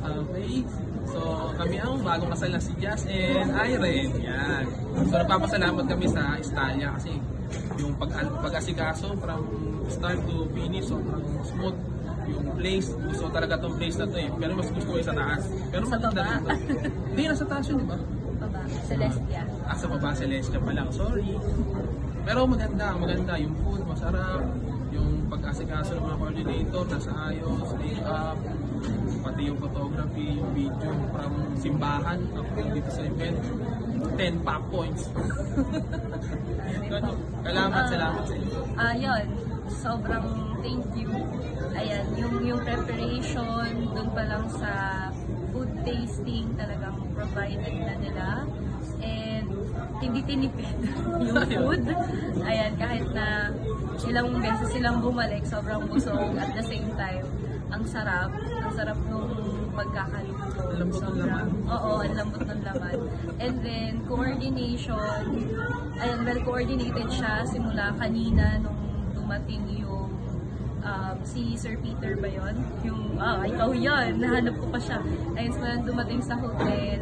Okay. So, kami ang bagong kasal na si Jazz and Irene. Yan. So, nagpapasalamat kami sa Estalia kasi yung pag-asikaso from start to finish, sobrang smooth yung place. Gusto talaga tong place na to eh. Pero mas gusto ko yung sa taas. Pero Sa maganda baba. dito. Hindi, nasa taas yun, di ba? Baba, Celestia. Sa baba, Celestia pa lang. Sorry. Pero maganda. Yung food, masarap. Yung pag-asikaso ng mga coordinator, nasa ayos, lay up. Pati yung photography, yung video from simbahan up dito sa event. 10 pop points. Salamat sa inyo. Yun, sobrang thank you. Ayan, yung preparation, dun pa lang sa food tasting, talagang provided na nila. And hindi tinipid yung food. Ayan, kahit na ilang beses silang bumalik, sobrang busog. At the same time, ang sarap nung pagkakaluto. Ang lambot ng laman. Oo, ang lambot ng laman. And then, coordination, ayan, well coordinated siya simula kanina nung dumating yung si Sir Peter ba yun? Yung, ikaw yun, nahanap ko pa siya. Ayun, simula dumating sa hotel,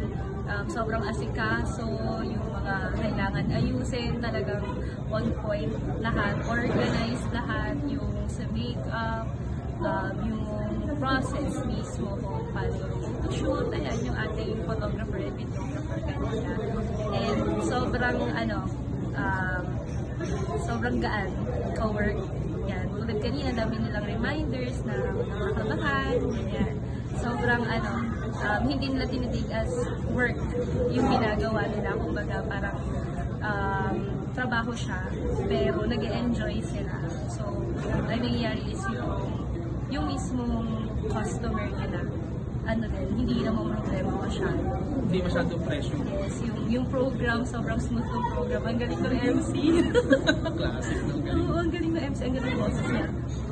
sobrang asikaso, yung mga kailangan ayusin, talagang on point lahat, organized lahat, yung sa makeup, yung process mismo kung paano shoot, ayan, yung ating photographer and videographer kanina. And sobrang gaan ka-work. Yan, tulad kanina, dami nilang reminders na nakakabahan, ganyan. Sobrang hindi nila tinitig as work yung ginagawa nila. Kumbaga, parang trabaho siya, pero nag-enjoy sila. So, ang nangyayari is yung mismong customer nila, hindi naman problema masyado. Hindi masyadong pressure. Yes, yung program, sobrang smooth ng program. Ang galing ng MC. Classic ng galing. Oo, ang galing ng MC. Ang galing ng boses niya.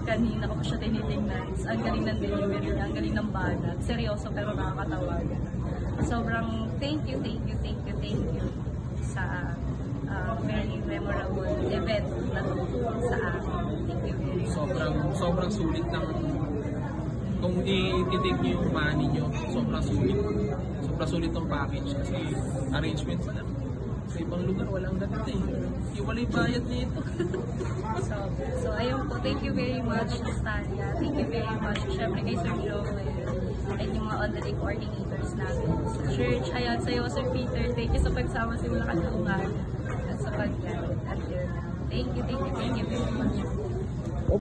Kanina ko pa siya tinitingnan. Ang galing ng delivery niya. Ang galing ng banat. Seryoso pero nakakatawa. Sobrang thank you sa very memorable event na sa akin. Thank you very much. Sobrang sulit ng kung i-take nyo yung money nyo, sobrang sulit ng package kasi arrangements lang. Sa ibang lugar, walang ganito eh. Wala yung bayad nito. So ayun po, thank you very much, Estalia. Thank you very much, syempre kay Sir Joel and yung mga on-the-day coordinators natin sa church. Ayan, sa'yo, Sir Peter, thank you sa pagsama simula kanungan at sa pagkain until now. Thank you very much.